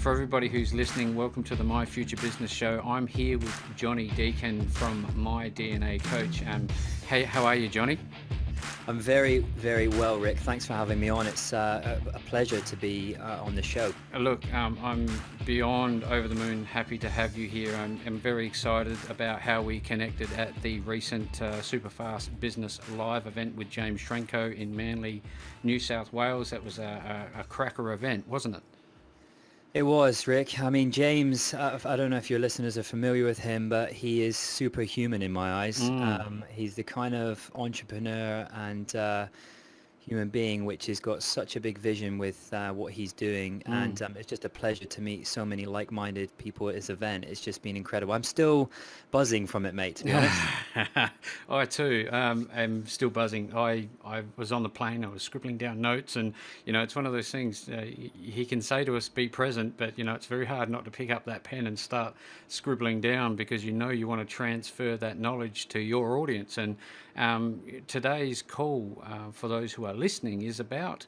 For everybody who's listening, welcome to the My Future Business Show. I'm here with Jonny Deacon from My DNA Coach. Hey, how are you, Jonny? I'm very, very well, Rick. Thanks for having me on. It's a pleasure to be on the show. Look, I'm beyond over the moon happy to have you here. I'm very excited about how we connected at the recent Superfast Business Live event with James Shrenko in Manly, New South Wales. That was a cracker event, wasn't it? It was, Rick. I mean, James, I don't know if your listeners are familiar with him, but he is superhuman in my eyes. Mm. He's the kind of entrepreneur and human being which has got such a big vision with what he's doing, and it's just a pleasure to meet so many like-minded people at this event. It's just been incredible. I'm still buzzing from it, mate, to be honest. I too am still buzzing. I was on the plane, I was scribbling down notes, and it's one of those things, he can say to us, be present, but it's very hard not to pick up that pen and start scribbling down, because you want to transfer that knowledge to your audience. And today's call, for those who are listening, is about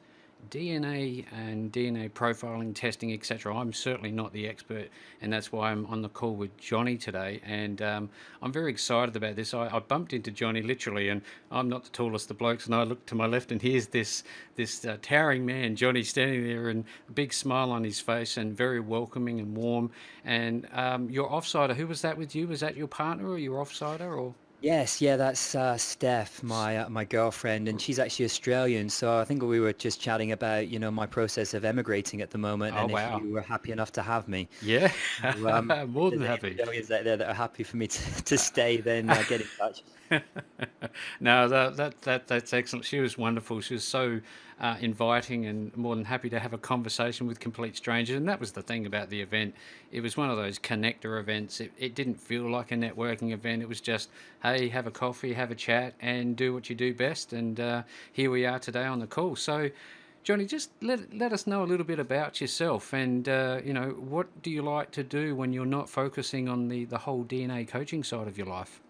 DNA and DNA profiling, testing, etc. I'm certainly not the expert, and that's why I'm on the call with Jonny today. And I'm very excited about this. I bumped into Jonny literally, and I'm not the tallest of blokes, and I look to my left, and here's this towering man, Jonny, standing there, and a big smile on his face, and very welcoming and warm. And your offsider, who was that with you? Was that your partner or your offsider, or? Yes, yeah, that's Steph, my girlfriend, and she's actually Australian. So I think we were just chatting about, my process of emigrating at the moment, Oh, and if wow. you were happy enough to have me. Yeah. So, More if than there's any happy. Australians out there that are happy for me to stay, then get in touch. No, that's excellent. She was wonderful. She was so inviting, and more than happy to have a conversation with complete strangers. And that was the thing about the event. It was one of those connector events. It didn't feel like a networking event. It was just, hey, have a coffee, have a chat, and do what you do best. And here we are today on the call. So, Jonny, just let us know a little bit about yourself, and what do you like to do when you're not focusing on the whole DNA coaching side of your life?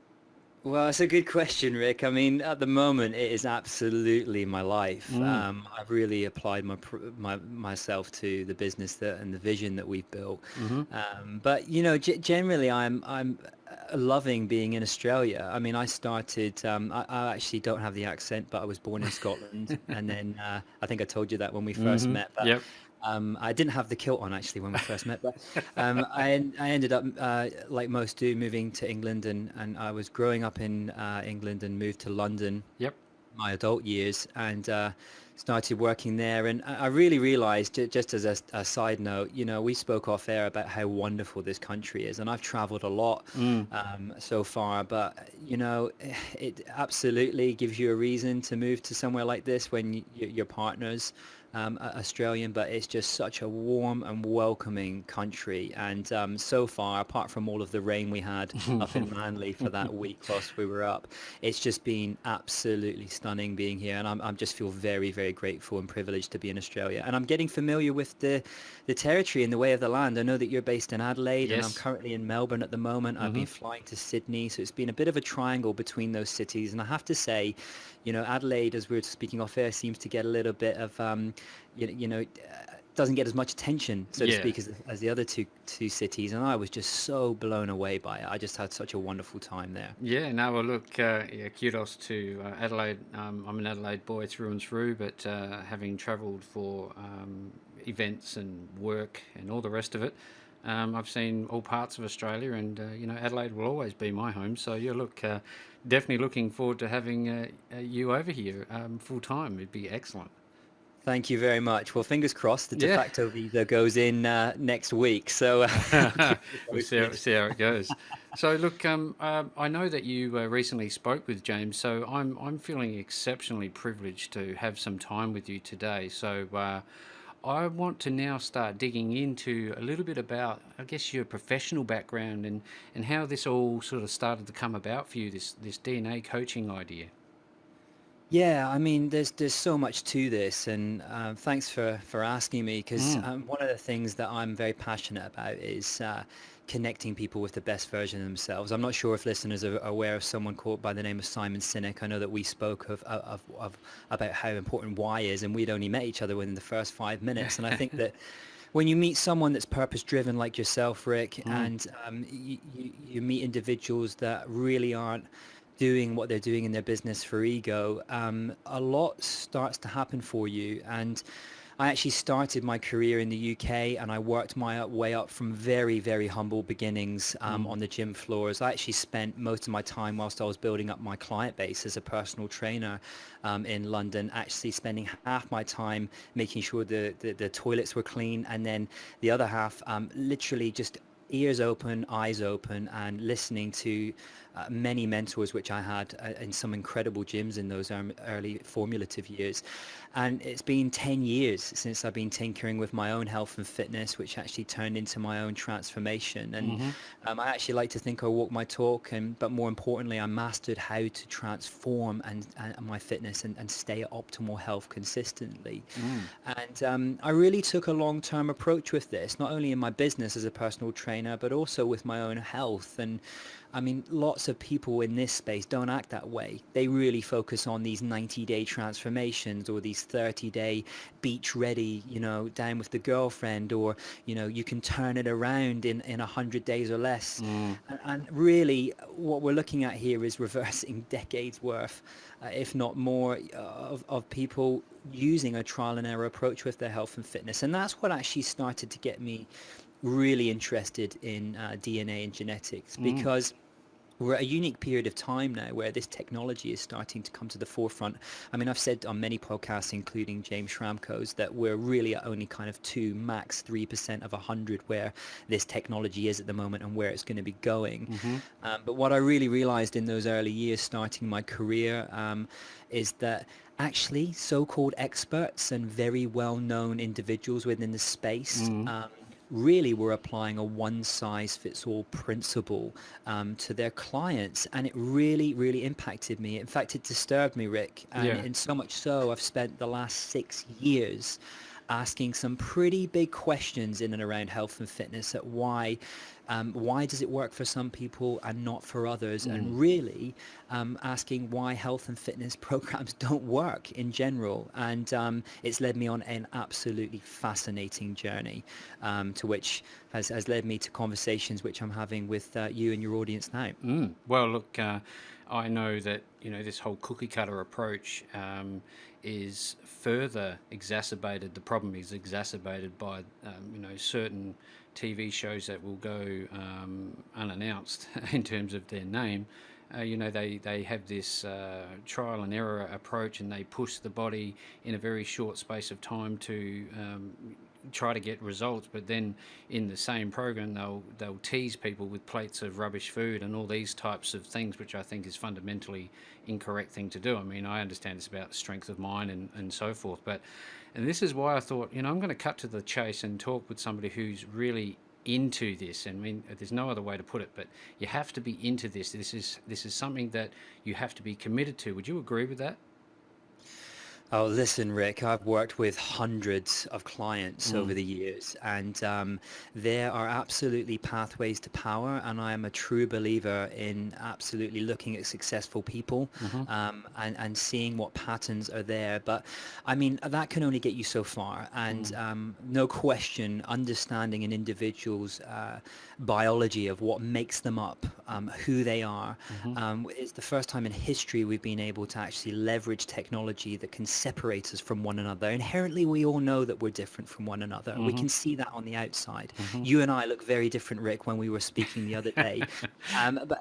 Well, it's a good question, Rick. I mean, at the moment, it is absolutely my life. Mm. I've really applied myself to the business and the vision that we've built. Mm-hmm. But generally, I'm loving being in Australia. I mean, I started. I actually don't have the accent, but I was born in Scotland, and then I think I told you that when we first Mm-hmm. met. But Yep. I didn't have the kilt on actually when we first met, but I ended up, like most do, moving to England, and I was growing up in England and moved to London Yep. my adult years, and started working there. And I really realized, just as a side note, we spoke off air about how wonderful this country is, and I've traveled a lot Mm. so far, but it absolutely gives you a reason to move to somewhere like this when your partner's Australian, but it's just such a warm and welcoming country. And so far, apart from all of the rain we had up in Manly for that week whilst we were up, it's just been absolutely stunning being here. And I'm just feel very, very grateful and privileged to be in Australia. And I'm getting familiar with the territory and the way of the land. I know that you're based in Adelaide, and I'm Yes. currently in Melbourne at the moment. I've Mm-hmm. been flying to Sydney, so it's been a bit of a triangle between those cities. And I have to say, Adelaide, as we were speaking off air, seems to get a little bit of, doesn't get as much attention, so to Yeah. speak, as the other two cities. And I was just so blown away by it. I just had such a wonderful time there. Yeah. No. Well, look. Yeah. Kudos to Adelaide. I'm an Adelaide boy through and through, but having travelled for events and work and all the rest of it, I've seen all parts of Australia, and Adelaide will always be my home. So yeah. Look. Definitely looking forward to having you over here full time. It'd be excellent. Thank you very much. Well, fingers crossed, the de Yeah. facto visa goes in next week, so I'll keep you We'll posted. see how it goes. So look, I know that you recently spoke with James, so I'm feeling exceptionally privileged to have some time with you today. So I want to now start digging into a little bit about, I guess, your professional background, and how this all sort of started to come about for you, this DNA coaching idea. Yeah, I mean, there's so much to this, and thanks for asking me, because Mm. one of the things that I'm very passionate about is connecting people with the best version of themselves. I'm not sure if listeners are aware of someone called by the name of Simon Sinek. I know that we spoke of about how important why is, and we'd only met each other within the first 5 minutes, and I think that when you meet someone that's purpose driven like yourself, Rick, Mm. and you meet individuals that really aren't doing what they're doing in their business for ego, a lot starts to happen for you. And I actually started my career in the UK, and I worked my way up from very, very humble beginnings Mm. on the gym floors. I actually spent most of my time whilst I was building up my client base as a personal trainer in London, actually spending half my time making sure the toilets were clean, and then the other half literally just ears open, eyes open, and listening to many mentors, which I had in some incredible gyms in those early formulative years. And it's been 10 years since I've been tinkering with my own health and fitness, which actually turned into my own transformation. And Mm-hmm. I actually like to think I walk my talk, but more importantly, I mastered how to transform and my fitness and stay at optimal health consistently. Mm. And I really took a long-term approach with this, not only in my business as a personal trainer, but also with my own health. And I mean, lots of people in this space don't act that way. They really focus on these 90-day transformations, or these 30-day beach ready, down with the girlfriend, or, you can turn it around in 100 days or less. Mm. And really, what we're looking at here is reversing decades worth, if not more, of people using a trial and error approach with their health and fitness. And that's what actually started to get me really interested in DNA and genetics, Mm. because we're at a unique period of time now where this technology is starting to come to the forefront. I mean, I've said on many podcasts, including James Schramko's, that we're really at only kind of 2, max 3% of 100 where this technology is at the moment and where it's going to be going. Mm-hmm. But what I really realized in those early years starting my career is that actually so-called experts and very well-known individuals within the space Mm. really were applying a one-size-fits-all principle to their clients, and it really, really impacted me. In fact, it disturbed me, Rick, Yeah. and so much so I've spent the last 6 years asking some pretty big questions in and around health and fitness, at why does it work for some people and not for others, Mm. and really asking why health and fitness programs don't work in general. And it's led me on an absolutely fascinating journey, to which has led me to conversations which I'm having with you and your audience now. Mm. Well, look, I know that this whole cookie cutter approach is further exacerbated. The problem is exacerbated by certain TV shows that will go unannounced in terms of their name. They have this trial and error approach, and they push the body in a very short space of time to try to get results. But then in the same program, they'll tease people with plates of rubbish food and all these types of things, which I think is fundamentally incorrect thing to do. I mean, I understand it's about strength of mind and so forth, and this is why I thought, I'm going to cut to the chase and talk with somebody who's really into this. And I mean, there's no other way to put it, but you have to be into this. This is something that you have to be committed to. Would you agree with that? Oh, listen, Rick, I've worked with hundreds of clients over Mm. the years, and there are absolutely pathways to power, and I am a true believer in absolutely looking at successful people Mm-hmm. and seeing what patterns are there. But I mean, that can only get you so far, and Mm. no question, understanding an individual's biology of what makes them up, who they are, Mm-hmm. it's the first time in history we've been able to actually leverage technology that can separate us from one another. Inherently, we all know that we're different from one another. We Mm-hmm. can see that on the outside. Mm-hmm. You and I look very different, Rick, when we were speaking the other day. But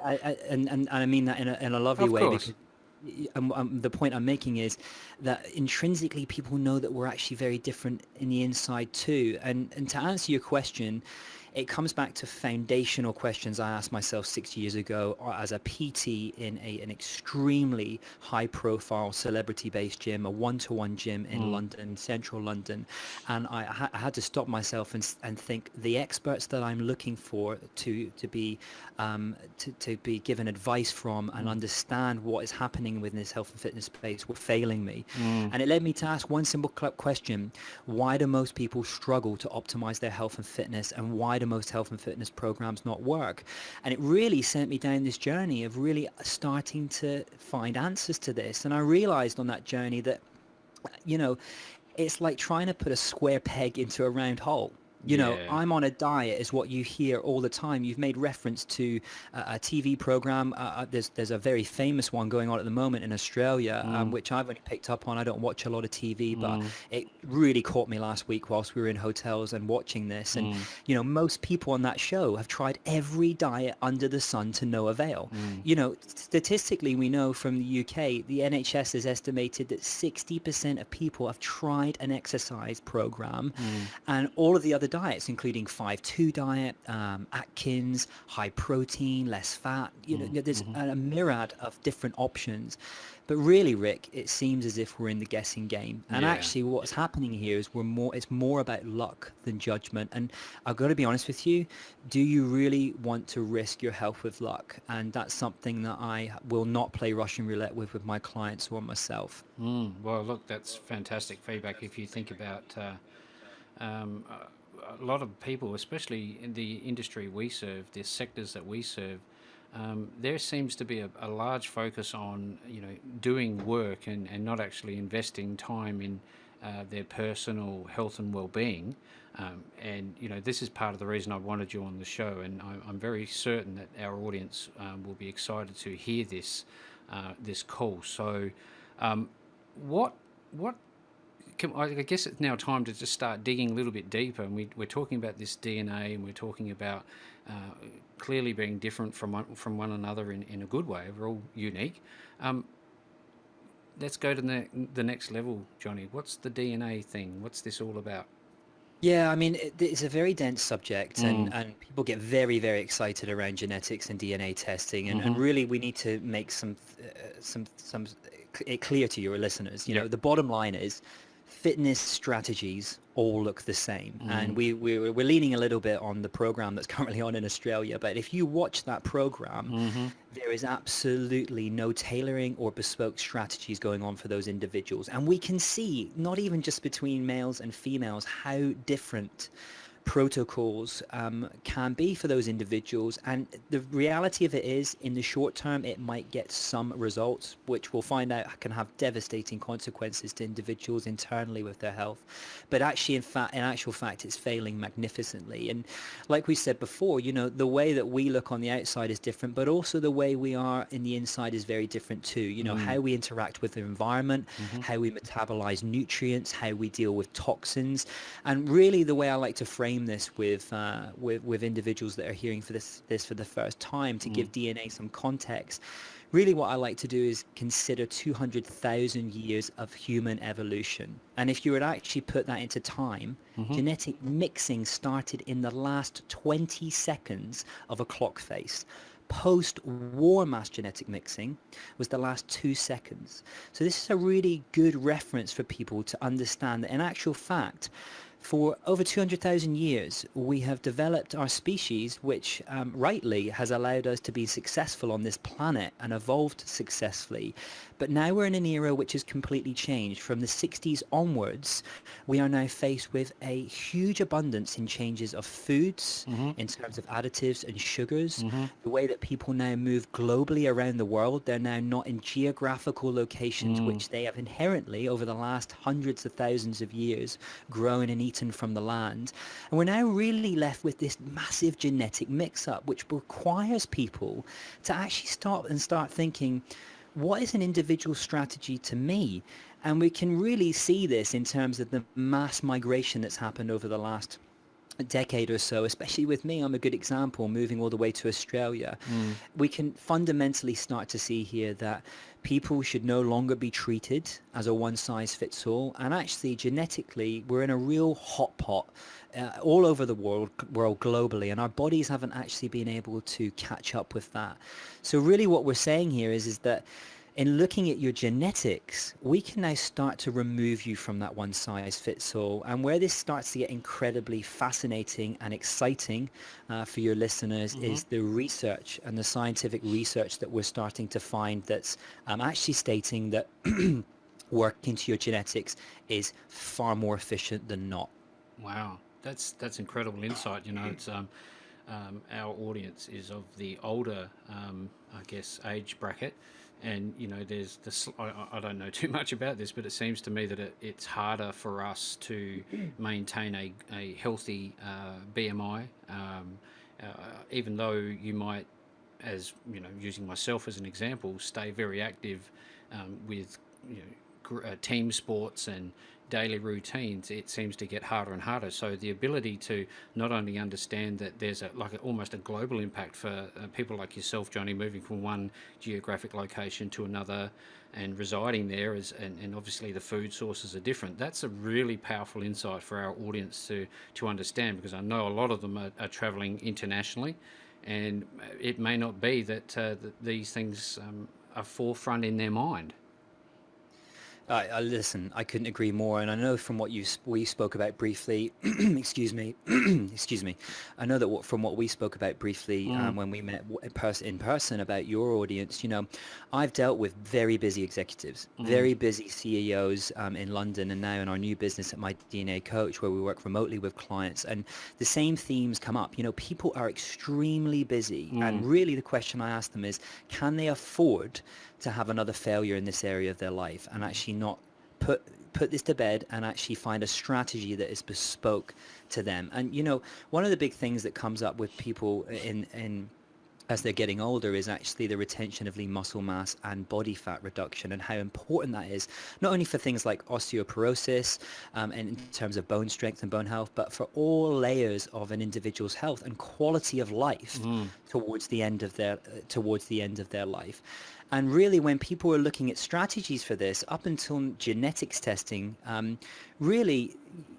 and I mean that in a lovely Of way, course. because the point I'm making is that intrinsically people know that we're actually very different in the inside too. And to answer your question, it comes back to foundational questions I asked myself 6 years ago as a PT in an extremely high-profile celebrity-based gym, a one-to-one gym in Mm. London, central London. And I had to stop myself and think, the experts that I'm looking for to be given advice from and Mm. understand what is happening within this health and fitness space were failing me. Mm. And it led me to ask one simple question: why do most people struggle to optimize their health and fitness, and why do most health and fitness programs not work? And it really sent me down this journey of really starting to find answers to this. And I realized on that journey that, you know, it's like trying to put a square peg into a round hole. Yeah. I'm on a diet is what you hear all the time. You've made reference to a TV program. There's a very famous one going on at the moment in Australia, Mm, which I've only picked up on. I don't watch a lot of TV, but mm, it really caught me last week whilst we were in hotels and watching this. And, mm, most people on that show have tried every diet under the sun to no avail. mm, Statistically, we know from the UK, the NHS has estimated that 60% of people have tried an exercise program, mm, and all of the other diets, including 5-2 diet, Atkins, high protein, less fat. mm, There's mhm. a myriad of different options. But really, Rick, it seems as if we're in the guessing game. And Yeah. actually, what's happening here is it's more about luck than judgment. And I've got to be honest with you, do you really want to risk your health with luck? And that's something that I will not play Russian roulette with my clients or myself. Well, look, that's fantastic feedback. If you think about a lot of people, especially in the industry we serve, the sectors that we serve, there seems to be a large focus on doing work and not actually investing time in their personal health and well-being. And this is part of the reason I wanted you on the show, and I'm very certain that our audience will be excited to hear this call. So, what what I guess it's now time to just start digging a little bit deeper. And we're talking about this DNA, and we're talking about uh, clearly being different from one another in a good way. We're all unique. Um, let's go to the next level, Jonny. What's the DNA thing? What's this all about? Yeah, I mean, it's a very dense subject, and, Mm, and people get very, very excited around genetics and DNA testing, and mm-hmm. really we need to make it clear to your listeners. Yep. The bottom line is fitness strategies all look the same, and Mm, we're leaning a little bit on the program that's currently on in Australia. But if you watch that program, mm-hmm. there is absolutely no tailoring or bespoke strategies going on for those individuals. And we can see, not even just between males and females, how different protocols can be for those individuals. And the reality of it is, in the short term, it might get some results, which we'll find out can have devastating consequences to individuals internally with their health. But actually, in actual fact, it's failing magnificently. And like we said before, the way that we look on the outside is different, but also the way we are in the inside is very different too. Mm, How we interact with the environment, mm-hmm. how we metabolize nutrients, how we deal with toxins. And really, the way I like to frame this with individuals that are hearing this for the first time, to Mm, give DNA some context, really what I like to do is consider 200,000 years of human evolution. And if you were to actually put that into time, mm-hmm. genetic mixing started in the last 20 seconds of a clock face. Post-war mass genetic mixing was the last 2 seconds. So this is a really good reference for people to understand that in actual fact, for over 200,000 years, we have developed our species, which rightly has allowed us to be successful on this planet and evolved successfully. But now we're in an era which has completely changed. From the 60s onwards, we are now faced with a huge abundance in changes of foods, Mm-hmm. in terms of additives and sugars. Mm-hmm. The way that people now move globally around the world, they're now not in geographical locations Mm, which they have inherently, over the last hundreds of thousands of years, grown and eaten from the land. And we're now really left with this massive genetic mix-up, which requires people to actually start thinking, what is an individual strategy to me? And we can really see this in terms of the mass migration that's happened over the last decade or so, especially with me. I'm a good example, moving all the way to Australia. mm, We can fundamentally start to see here that people should no longer be treated as a one-size-fits-all. And actually, genetically, we're in a real hot pot all over the world globally, and our bodies haven't actually been able to catch up with that. So really what we're saying here is that in looking at your genetics, we can now start to remove you from that one size fits all. And where this starts to get incredibly fascinating and exciting for your listeners mm-hmm. is the research and the scientific research that we're starting to find that's actually stating that work into your genetics is far more efficient than not. Wow, that's incredible insight. It's our audience is of the older, I guess, age bracket. And there's this. I don't know too much about this, but it seems to me that it's harder for us to maintain a healthy BMI, even though you might, as using myself as an example, stay very active with team sports and daily routines. It seems to get harder and harder. So the ability to not only understand that there's almost a global impact for people like yourself, Jonny, moving from one geographic location to another and residing there, and obviously the food sources are different. That's a really powerful insight for our audience to understand, because I know a lot of them are travelling internationally, and it may not be that these things are forefront in their mind. I listen, I couldn't agree more. And I know from what we spoke about briefly, excuse me, excuse me. I know that from what we spoke about briefly when we met in person about your audience, I've dealt with very busy executives, very busy CEOs in London, and now in our new business at My DNA Coach, where we work remotely with clients. And the same themes come up. People are extremely busy. And really the question I ask them is, can they afford to have another failure in this area of their life, and actually not put this to bed and actually find a strategy that is bespoke to them? And one of the big things that comes up with people in as they're getting older is actually the retention of lean muscle mass and body fat reduction, and how important that is, not only for things like osteoporosis and in terms of bone strength and bone health, but for all layers of an individual's health and quality of life towards the end of their life. And really, when people are looking at strategies for this, up until genetics testing, really,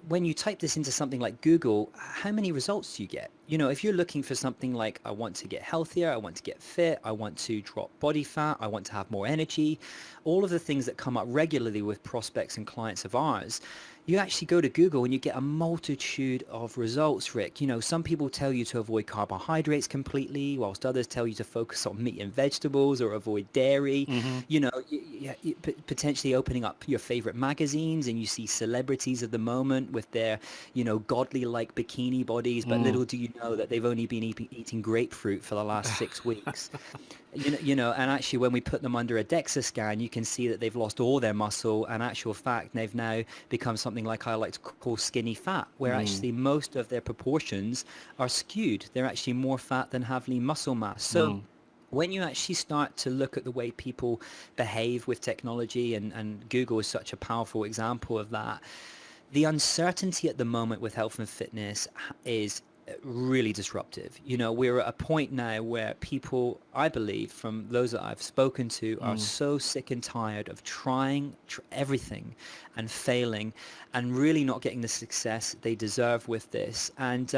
when you type this into something like Google, how many results do you get? If you're looking for something like, I want to get healthier, I want to get fit, I want to drop body fat, I want to have more energy, all of the things that come up regularly with prospects and clients of ours, you actually go to Google and you get a multitude of results, Rick. Some people tell you to avoid carbohydrates completely, whilst others tell you to focus on meat and vegetables or avoid dairy. Potentially opening up your favorite magazines and you see celebrities of the moment with their, godly-like bikini bodies, but little do you know that they've only been eating grapefruit for the last 6 weeks. And actually when we put them under a DEXA scan, you can see that they've lost all their muscle, and actual fact, they've now become something like I like to call skinny fat, where actually most of their proportions are skewed. They're actually more fat than have lean muscle mass. So when you actually start to look at the way people behave with technology, and Google is such a powerful example of that, the uncertainty at the moment with health and fitness is really disruptive. We're at a point now where people, I believe, from those that I've spoken to, are so sick and tired of trying everything and failing and really not getting the success they deserve with this. And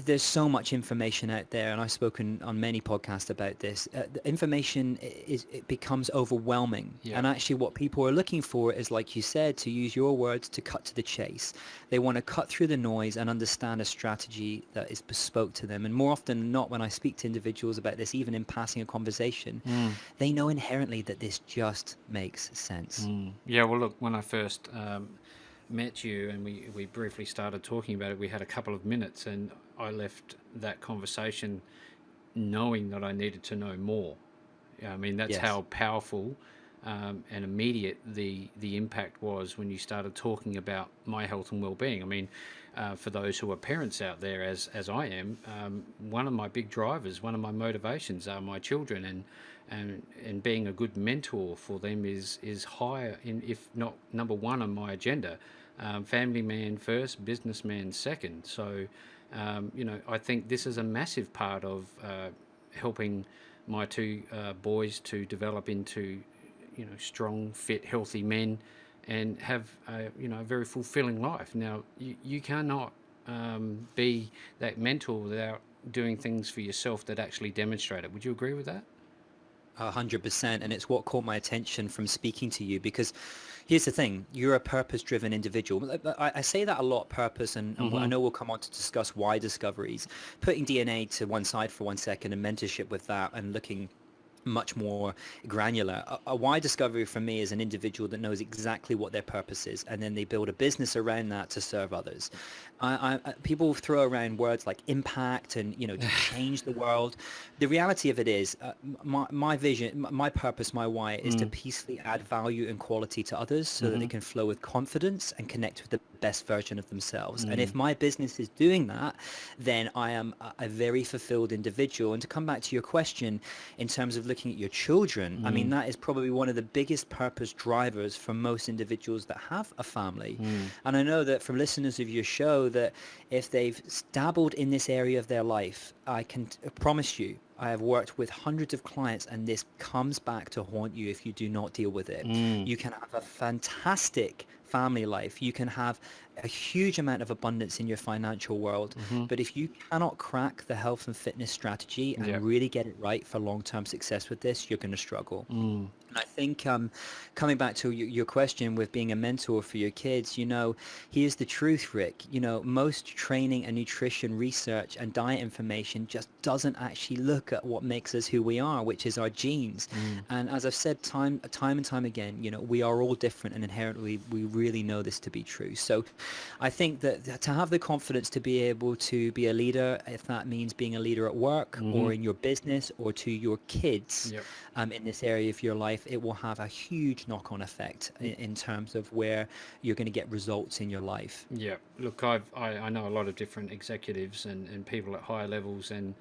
there's so much information out there, and I've spoken on many podcasts about this. The information it becomes overwhelming, and actually what people are looking for is, like you said, to use your words, to cut to the chase. They want to cut through the noise and understand a strategy that is bespoke to them. And more often than not, when I speak to individuals about this, even in passing a conversation, they know inherently that this just makes sense. Yeah, well, look, when I first met you and we briefly started talking about it, we had a couple of minutes, and I left that conversation knowing that I needed to know more. I mean, that's how powerful and immediate the impact was when you started talking about my health and well-being. I mean, for those who are parents out there, as I am, one of my big drivers, one of my motivations are my children, and being a good mentor for them is higher, if not number one on my agenda. Family man first, businessman second. So, I think this is a massive part of helping my two boys to develop into, strong, fit, healthy men, and have a very fulfilling life. Now, you cannot be that mentor without doing things for yourself that actually demonstrate it. Would you agree with that? 100%, and it's what caught my attention from speaking to you, because here's the thing: you're a purpose-driven individual. I say that a lot, purpose, and I know we'll come on to discuss why discoveries. Putting DNA to one side for 1 second and mentorship with that, and looking much more granular. A why discovery for me is an individual that knows exactly what their purpose is, and then they build a business around that to serve others. People throw around words like impact and, to change the world. The reality of it is, my vision, my purpose, my why is to Mm. peacefully add value and quality to others so that they Mm-hmm. can flow with confidence and connect with the best version of themselves. And Mm. if my business is doing that, then I am a very fulfilled individual. And to come back to your question, in terms of looking at your children, I mean, Mm. that is probably one of the biggest purpose drivers for most individuals that have a family. Mm. And I know that from listeners of your show that if they've dabbled in this area of their life, I can promise you, I have worked with hundreds of clients, and this comes back to haunt you if you do not deal with it. Mm. You can have a fantastic family life. You can have a huge amount of abundance in your financial world. Mm-hmm. But if you cannot crack the health and fitness strategy Yeah. and really get it right for long-term success with this, you're going to struggle. Mm. And I think coming back to your question with being a mentor for your kids, here's the truth, Rick. Most training and nutrition research and diet information just doesn't actually look at what makes us who we are, which is our genes. Mm. And as I've said time and time again, we are all different, and inherently we really know this to be true. So I think that to have the confidence to be able to be a leader, if that means being a leader at work Mm-hmm. or in your business or to your kids, Yep. in this area of your life, it will have a huge knock-on effect in terms of where you're going to get results in your life. Yeah, look, I know a lot of different executives and people at higher levels, and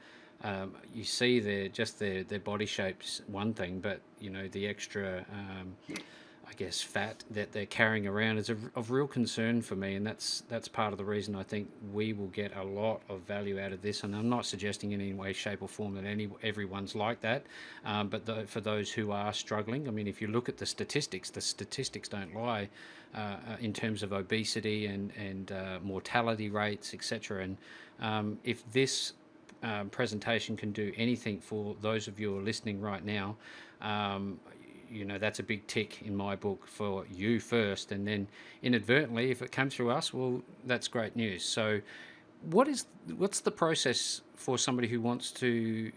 you see their body shapes one thing, but the extra I guess fat that they're carrying around is of real concern for me, and that's part of the reason I think we will get a lot of value out of this. And I'm not suggesting in any way, shape, or form that everyone's like that, but for those who are struggling, I mean, if you look at the statistics don't lie in terms of obesity and mortality rates, etc. And if this presentation can do anything for those of you who are listening right now, that's a big tick in my book for you first, and then inadvertently, if it comes through us, well, that's great news. So what's the process for somebody who wants to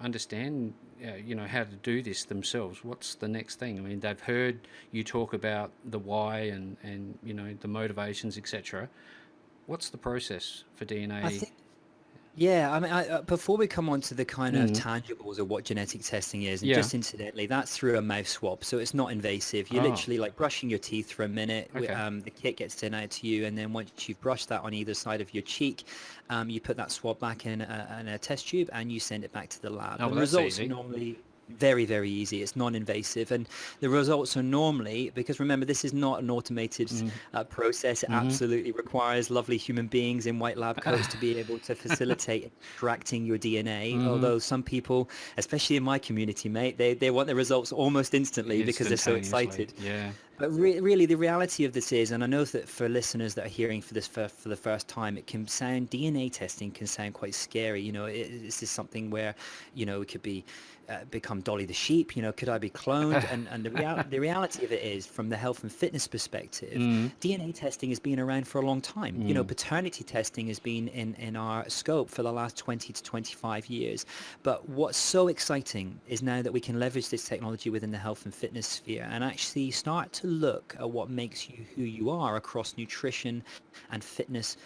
understand how to do this themselves? What's the next thing? I mean, they've heard you talk about the why and the motivations, etc. What's the process for I DNA? think Yeah, I mean, before we come on to the kind of Mm. tangibles of what genetic testing is, and Yeah. just incidentally, that's through a mouth swab, so it's not invasive. You're Oh, literally like brushing your teeth for a minute. okay. The kit gets sent out to you, and then once you've brushed that on either side of your cheek, you put that swab back in a test tube, and you send it back to the lab. Oh, And well, the that's results are easy. normally very, very easy. It's non-invasive, and the results are normally, because remember, this is not an automated Mm. process. It Mm-hmm. absolutely requires lovely human beings in white lab coats to be able to facilitate extracting your DNA. Mm-hmm. Although some people, especially in my community, mate, they want the results almost instantly because they're so Instantaneously. excited. Yeah. But really, the reality of this is, and I know that for listeners that are hearing for this for the first time, DNA testing can sound quite scary. This is something where, it could be become Dolly the sheep. Could I be cloned? And the reality of it is, from the health and fitness perspective, Mm. DNA testing has been around for a long time. Mm. Paternity testing has been in our scope for the last 20 to 25 years. But what's so exciting is now that we can leverage this technology within the health and fitness sphere and actually start to look at what makes you who you are across nutrition and fitness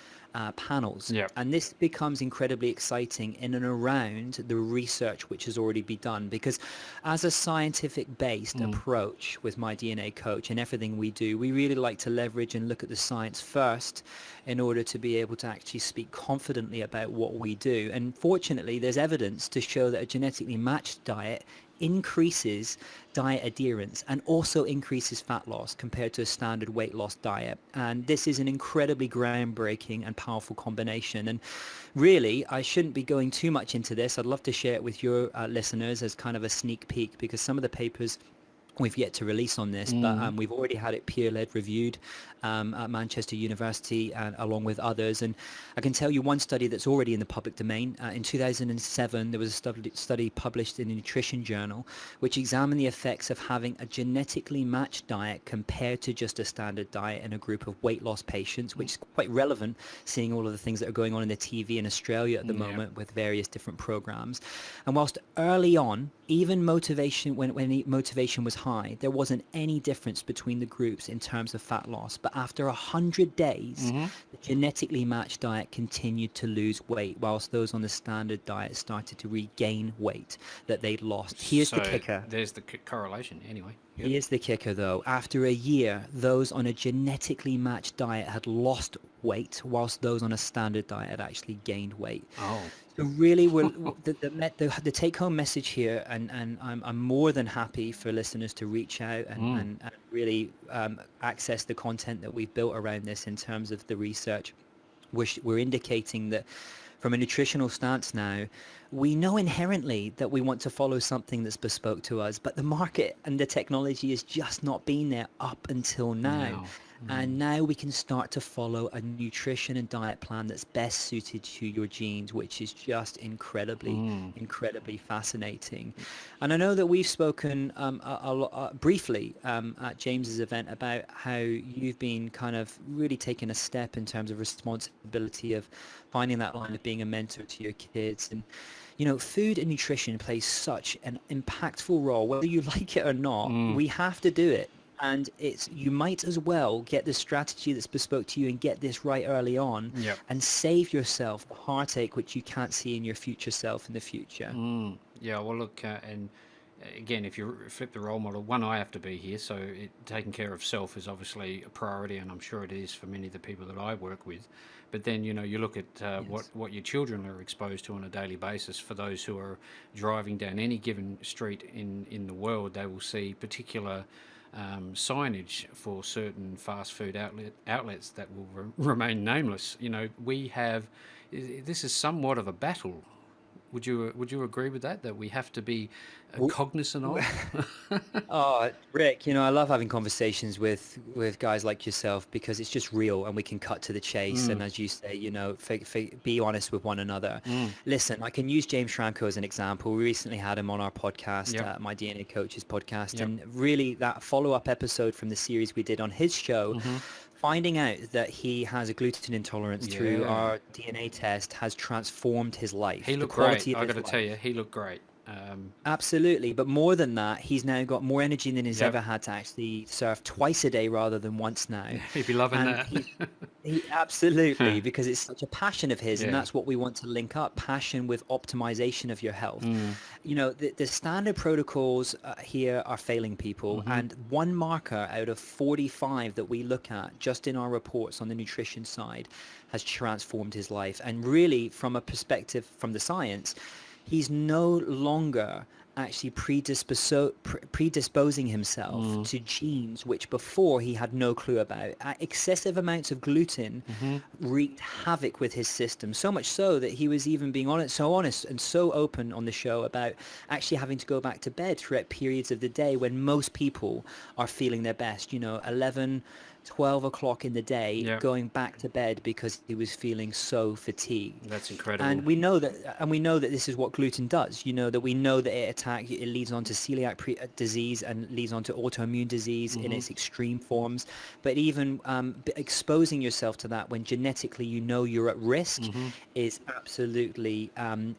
panels. Yeah. And this becomes incredibly exciting in and around the research which has already been done, because as a scientific based Mm. approach with my DNA coach and everything we do, we really like to leverage and look at the science first in order to be able to actually speak confidently about what we do. And fortunately, there's evidence to show that a genetically matched diet increases diet adherence and also increases fat loss compared to a standard weight loss diet. And this is an incredibly groundbreaking and powerful combination. And really, I shouldn't be going too much into this. I'd love to share it with your listeners as kind of a sneak peek, because some of the papers we've yet to release on this, but Mm. we've already had it peer-led reviewed at Manchester University and along with others. And I can tell you one study that's already in the public domain. In 2007, there was a study published in the Nutrition Journal which examined the effects of having a genetically matched diet compared to just a standard diet in a group of weight loss patients, which is quite relevant, seeing all of the things that are going on in the TV in Australia at the Yeah. moment with various different programs. And whilst early on, even motivation, when motivation was high, there wasn't any difference between the groups in terms of fat loss. But after 100 days, Hmm. the genetically matched diet continued to lose weight, whilst those on the standard diet started to regain weight that they'd lost. Here's the So kicker. there's the correlation. Anyway. Yep. Here's the kicker though. After a year, those on a genetically matched diet had lost weight, whilst those on a standard diet had actually gained weight. Oh. So really, the take-home message here, and I'm more than happy for listeners to reach out Mm. and really access the content that we've built around this in terms of the research. We're indicating that from a nutritional stance now, we know inherently that we want to follow something that's bespoke to us, but the market and the technology has just not been there up until now. Now. And now we can start to follow a nutrition and diet plan that's best suited to your genes, which is just incredibly, Mm. incredibly fascinating. And I know that we've spoken briefly at James's event about how you've been kind of really taking a step in terms of responsibility of finding that line of being a mentor to your kids. And food and nutrition plays such an impactful role, whether you like it or not. Mm. We have to do it. And you might as well get the strategy that's bespoke to you and get this right early on Yep. and save yourself the heartache which you can't see in your future self in the future. Mm. Yeah. Well, look, and again, if you flip the role model, one, I have to be here. So taking care of self is obviously a priority, and I'm sure it is for many of the people that I work with. But then, you look at Yes. what your children are exposed to on a daily basis. For those who are driving down any given street in the world, they will see particular signage for certain fast food outlets that will remain nameless. We have this is somewhat of a battle. Would you agree with that? That we have to be cognizant of? Oh, Rick, I love having conversations with guys like yourself because it's just real and we can cut to the chase. And Mm. as you say, be honest with one another. Mm. Listen, I can use James Franco as an example. We recently had him on our podcast, Yep. My DNA Coaches podcast. Yep. And really that follow-up episode from the series we did on his show, Hmm. finding out that he has a gluten intolerance through Yeah. our DNA test has transformed his life, He the looked great. quality of I his got to tell life. you, he looked great. Absolutely, but more than that, he's now got more energy than he's Yep. ever had to actually surf twice a day rather than once now. He'd be loving And that. he absolutely, because it's such a passion of his, and Yeah. that's what we want to link up, passion with optimization of your health. Mm. The standard protocols here are failing people, Hmm. and one marker out of 45 that we look at just in our reports on the nutrition side has transformed his life. And really, from a perspective from the science, he's no longer actually predisposing himself to genes which before he had no clue about. Excessive amounts of gluten wreaked havoc with his system, so much so that he was even being honest and so open on the show about actually having to go back to bed throughout periods of the day when most people are feeling their best, 11, 12 o'clock in the day, Yeah. going back to bed because he was feeling so fatigued. That's incredible. And we know that this is what gluten does. That we know that it leads on to celiac disease and leads on to autoimmune disease in its extreme forms. But even exposing yourself to that when genetically you're at risk is absolutely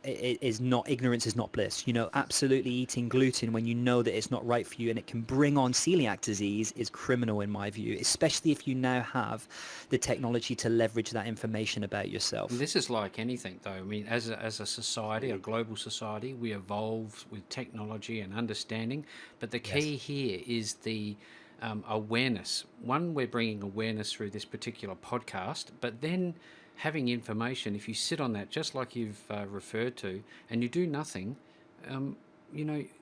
is not ignorance is not bliss. Absolutely eating gluten when you know that it's not right for you and it can bring on celiac disease is criminal in my view, especially if you now have the technology to leverage that information about yourself. This is like anything, though. I mean, as a society, a global society, we evolve with technology and understanding. But the key Yes. here is the awareness. One, we're bringing awareness through this particular podcast, but then having information. If you sit on that, just like you've referred to, and you do nothing,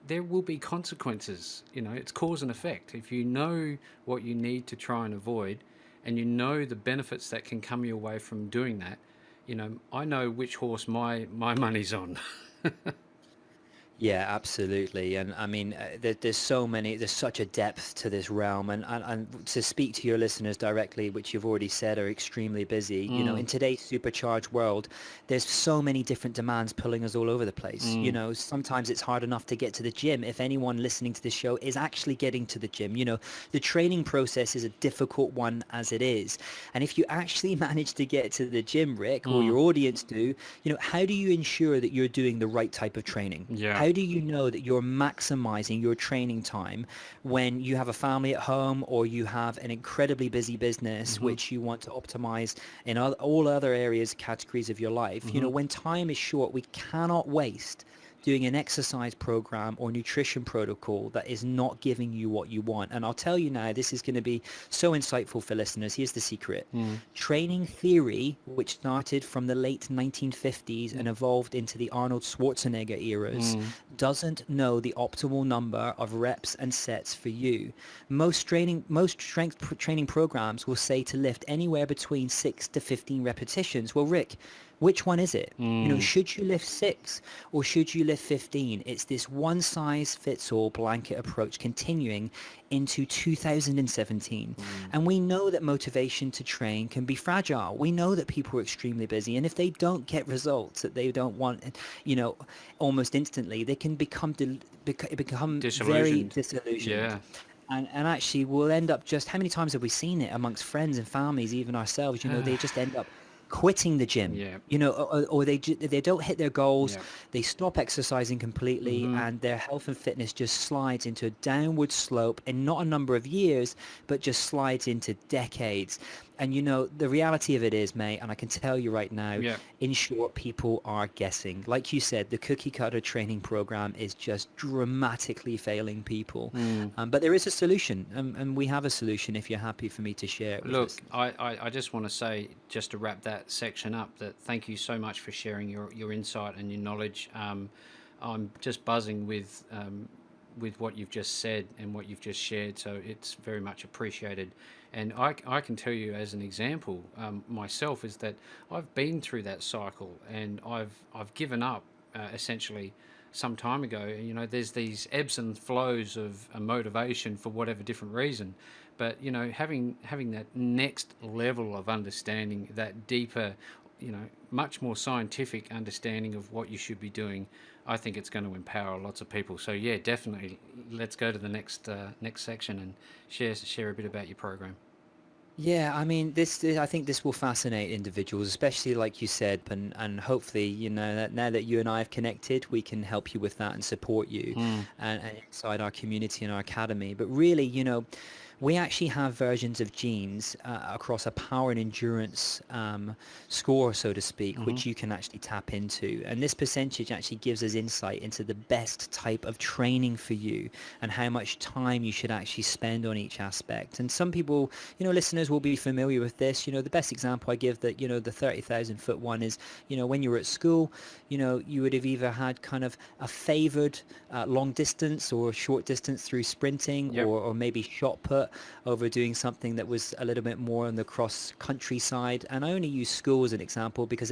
there will be consequences. It's cause and effect. If you know what you need to try and avoid, and you know the benefits that can come your way from doing that, I know which horse my money's on. Yeah, absolutely. And I mean, there's such a depth to this realm. And to speak to your listeners directly, which you've already said are extremely busy, in today's supercharged world, there's so many different demands pulling us all over the place. Sometimes it's hard enough to get to the gym. If anyone listening to this show is actually getting to the gym, the training process is a difficult one as it is. And if you actually manage to get to the gym, Rick, or your audience do, how do you ensure that you're doing the right type of training? Yeah. How How do you know that you're maximizing your training time when you have a family at home, or you have an incredibly busy business Mm-hmm. which you want to optimize in all other areas, categories of your life? Mm-hmm. When time is short, we cannot waste doing an exercise program or nutrition protocol that is not giving you what you want. And I'll tell you now, this is going to be so insightful for listeners. Here's the secret. Mm. Training theory, which started from the late 1950s and evolved into the Arnold Schwarzenegger eras, Mm. doesn't know the optimal number of reps and sets for you. Most strength training programs will say to lift anywhere between 6 to 15 repetitions. Well, Rick, which one is it? Mm. Should you lift 6 or should you lift 15? It's this one size fits all blanket approach continuing into 2017. Mm. And we know that motivation to train can be fragile. We know that people are extremely busy. And if they don't get results that they don't want, almost instantly, they can become very Disillusioned. disillusioned. Yeah. And actually, we'll end up just, how many times have we seen it amongst friends and families, even ourselves? They just end up quitting the gym, Yeah. or they don't hit their goals, Yeah. they stop exercising completely, Mm-hmm. and their health and fitness just slides into a downward slope in not a number of years, but just slides into decades. And the reality of it is, mate, and I can tell you right now, Yeah. in short, people are guessing. Like you said, the cookie cutter training program is just dramatically failing people. Mm. But there is a solution, and we have a solution if you're happy for me to share it with Look, listeners. I just want to say, just to wrap that section up, that thank you so much for sharing your insight and your knowledge. I'm just buzzing with what you've just said and what you've just shared, so it's very much appreciated. And I can tell you as an example, myself, is that I've been through that cycle, and I've given up essentially some time ago. There's these ebbs and flows of a motivation for whatever different reason, but having that next level of understanding, that deeper, much more scientific understanding of what you should be doing, I think it's going to empower lots of people. So yeah, definitely, let's go to the next section and share a bit about your program. Yeah, I mean, I think this will fascinate individuals, especially like you said, and hopefully, that now that you and I have connected, we can help you with that and support you, Mm. and inside our community and our academy. But really, we actually have versions of genes across a power and endurance score, so to speak, Mm-hmm. which you can actually tap into. And this percentage actually gives us insight into the best type of training for you and how much time you should actually spend on each aspect. And some people, listeners will be familiar with this. The best example I give, that, the 30,000 foot one is, when you were at school, you would have either had kind of a favored long distance or short distance through sprinting, Yep. or maybe shot put over doing something that was a little bit more on the cross country side. And I only use school as an example because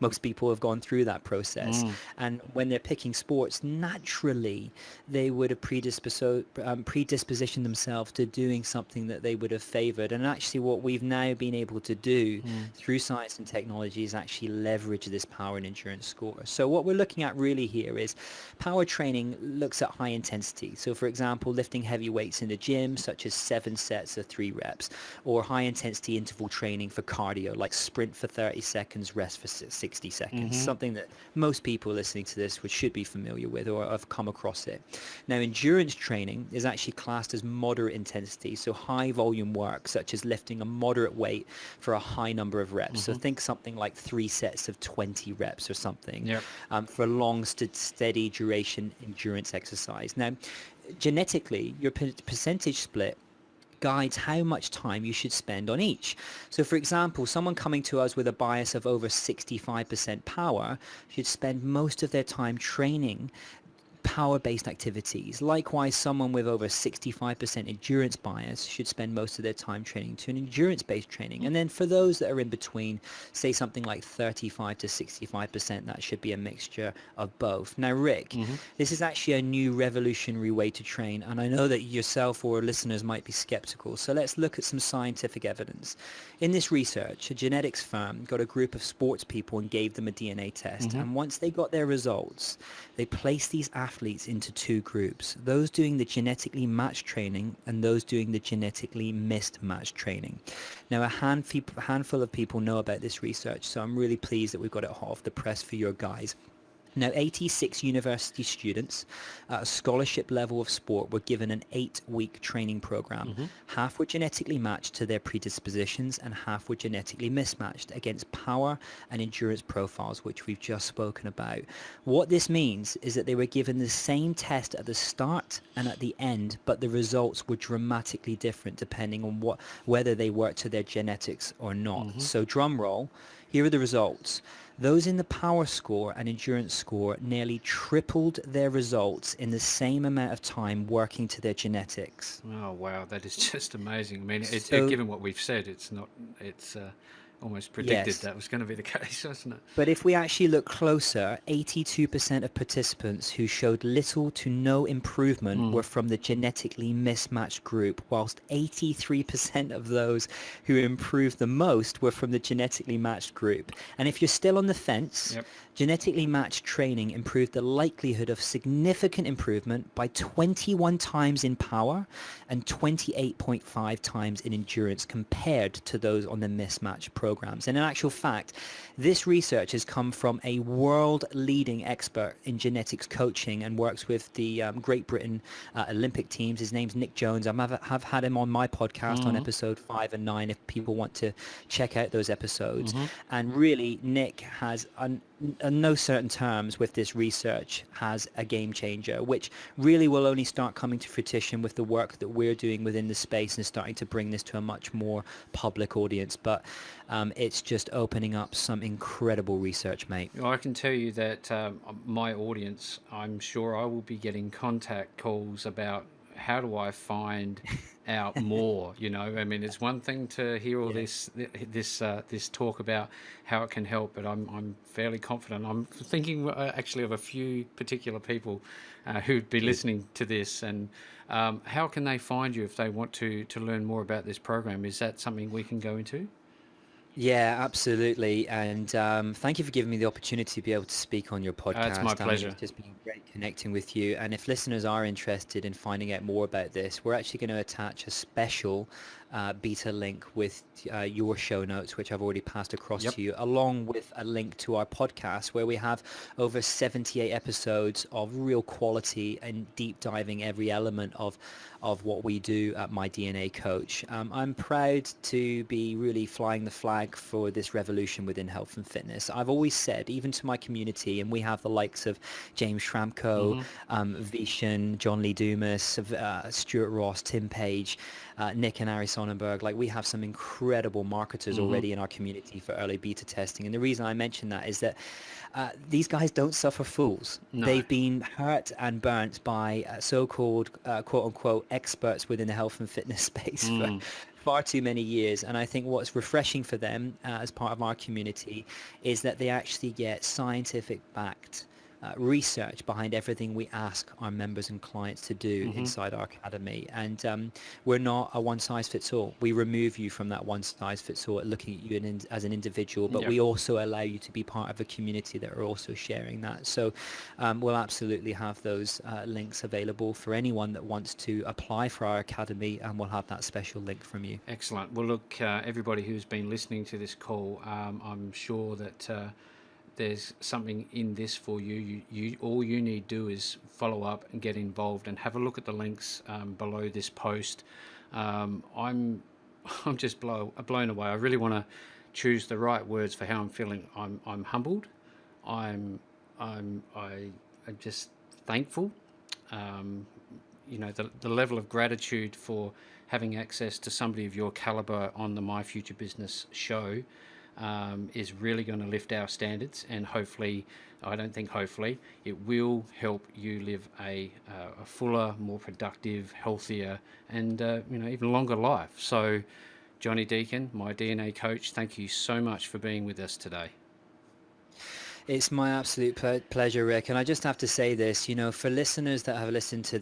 most people have gone through that process. Mm. And when they're picking sports, naturally, they would have predispositioned themselves to doing something that they would have favored. And actually, what we've now been able to do Mm. through science and technology is actually leverage this power and endurance score. So what we're looking at really here is power training looks at high intensity. So for example, lifting heavy weights in the gym, such as 7 sets of 3 reps, or high intensity interval training for cardio, like sprint for 30 seconds, rest for 60 seconds, Mm-hmm. something that most people listening to this should be familiar with or have come across it. Now, endurance training is actually classed as moderate intensity, so high volume work, such as lifting a moderate weight for a high number of reps. So Mm-hmm. think something like 3 sets of 20 reps or something, Yep. for a long, steady duration endurance exercise. Now, genetically, your percentage split guides how much time you should spend on each. So for example, someone coming to us with a bias of over 65% power should spend most of their time training power-based activities. Likewise, someone with over 65% endurance bias should spend most of their time training to an endurance-based training. And then for those that are in between, say something like 35 to 65%, that should be a mixture of both. Now, Rick, Mm-hmm. this is actually a new revolutionary way to train, and I know that yourself or listeners might be skeptical. So let's look at some scientific evidence. In this research, a genetics firm got a group of sports people and gave them a DNA test. Mm-hmm. And once they got their results, they placed these athletes into 2 groups, those doing the genetically matched training and those doing the genetically mismatched training. Now, a handful of people know about this research, so I'm really pleased that we've got it hot off the press for your guys. Now, 86 university students at a scholarship level of sport were given an 8-week training program. Hmm. Half were genetically matched to their predispositions and half were genetically mismatched against power and endurance profiles, which we've just spoken about. What this means is that they were given the same test at the start and at the end, but the results were dramatically different depending on whether they worked to their genetics or not. Hmm. So drum roll, here are the results. Those in the power score and endurance score nearly tripled their results in the same amount of time working to their genetics. Oh wow, that is just amazing. I mean, So, given what we've said, it's not. It's almost predicted yes. that was going to be the case, wasn't it? But if we actually look closer, 82% of participants who showed little to no improvement were Mm. from the genetically mismatched group, whilst 83% of those who improved the most were from the genetically matched group. And if you're still on the fence, Yep. genetically matched training improved the likelihood of significant improvement by 21 times in power and 28.5 times in endurance compared to those on the mismatched programs. And in actual fact, this research has come from a world-leading expert in genetics coaching and works with the Great Britain Olympic teams. His name's Nick Jones. Have had him on my podcast on Mm-hmm. episode 5 and 9 if people want to check out those episodes. Mm-hmm. And really, Nick has, on no certain terms with this research, has a game changer, which really will only start coming to fruition with the work that we're doing within the space and starting to bring this to a much more public audience. But it's just opening up some incredible research, mate. Well, I can tell you that my audience, I'm sure I will be getting contact calls about how do I find out more. I mean, it's one thing to hear all Yeah. this talk about how it can help, but I'm fairly confident. I'm thinking actually of a few particular people who'd be Good. listening to this, and how can they find you if they want to learn more about this program? Is that something we can go into? Yeah, absolutely. And thank you for giving me the opportunity to be able to speak on your It's my podcast. I mean, pleasure. it's just been great connecting with you. And if listeners are interested in finding out more about this, we're actually going to attach a special beta link with your show notes, which I've already passed across Yep. to you, along with a link to our podcast where we have over 78 episodes of real quality and deep diving every element of what we do at My DNA Coach. I'm proud to be really flying the flag for this revolution within health and fitness. I've always said, even to my community, and we have the likes of James Schramko, Mm-hmm. Vishen, John Lee Dumas, Stuart Ross, Tim Page, Nick and Ari Sonnenberg. Like, we have some incredible marketers Mm-hmm. already in our community for early beta testing. And the reason I mention that is that these guys don't suffer fools. No. They've been hurt and burnt by so-called quote-unquote experts within the health and fitness space for Mm. far too many years. And I think what's refreshing for them as part of our community is that they actually get scientific backed research behind everything we ask our members and clients to do Mm-hmm. inside our academy. And we're not a one size fits all. We remove you from that one size fits all, looking at you as an individual, but Yep. we also allow you to be part of a community that are also sharing that. So we'll absolutely have those links available for anyone that wants to apply for our academy, and we'll have that special link from you. Excellent. Well, look, everybody who's been listening to this call, I'm sure that there's something in this for you. You all you need to do is follow up and get involved and have a look at the links below this post. I'm I'm just blown away. I really want to choose the right words for how I'm feeling. I'm humbled. I'm just thankful. Um, the level of gratitude for having access to somebody of your caliber on the My Future Business show is really going to lift our standards, and hopefully, I don't think hopefully, it will help you live a fuller, more productive, healthier, and even longer life. So, Jonny Deacon, my DNA coach, thank you so much for being with us today. It's my absolute pleasure, Rick. And I just have to say this, for listeners that have listened to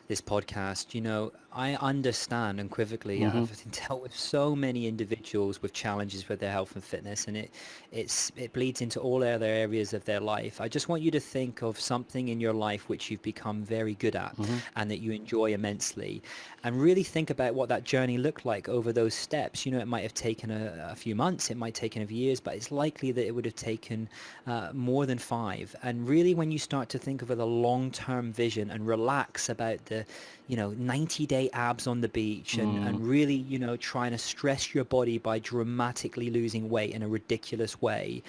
this podcast, you know, I understand unequivocally. Hmm. I've dealt with so many individuals with challenges with their health and fitness, and it bleeds into all other areas of their life. I just want you to think of something in your life which you've become very good at Hmm. and that you enjoy immensely, and really think about what that journey looked like over those steps. You know, it might have taken a few months, it might take a few years, but it's likely that it would have taken more than 5. And really, when you start to think of a long-term vision and relax about the, you know, 90-day abs on the beach, and really, you know, trying to stress your body by dramatically losing weight in a ridiculous way,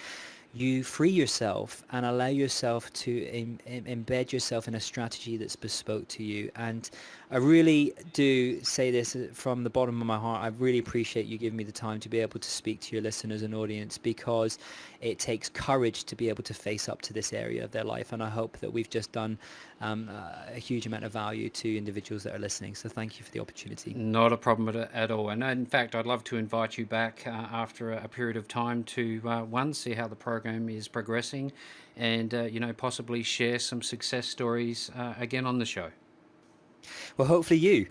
you free yourself and allow yourself to embed yourself in a strategy that's bespoke to you. And I really do say this from the bottom of my heart. I really appreciate you giving me the time to be able to speak to your listeners and audience, because it takes courage to be able to face up to this area of their life. And I hope that we've just done a huge amount of value to individuals that are listening. So thank you for the opportunity. Not a problem at all. And in fact, I'd love to invite you back after a period of time to one, see how the program is progressing, and you know, possibly share some success stories again on the show. Well, hopefully you.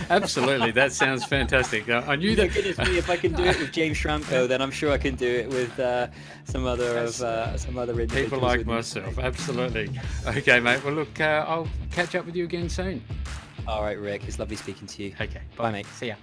Absolutely, that sounds fantastic. I knew that. Goodness me, if I can do it with James Schramko, then I'm sure I can do it with some other individuals. People like within the myself, space. absolutely. Okay, mate. Well, look, I'll catch up with you again soon. All right, Rick. It's lovely speaking to you. Okay, Bye, mate. See ya.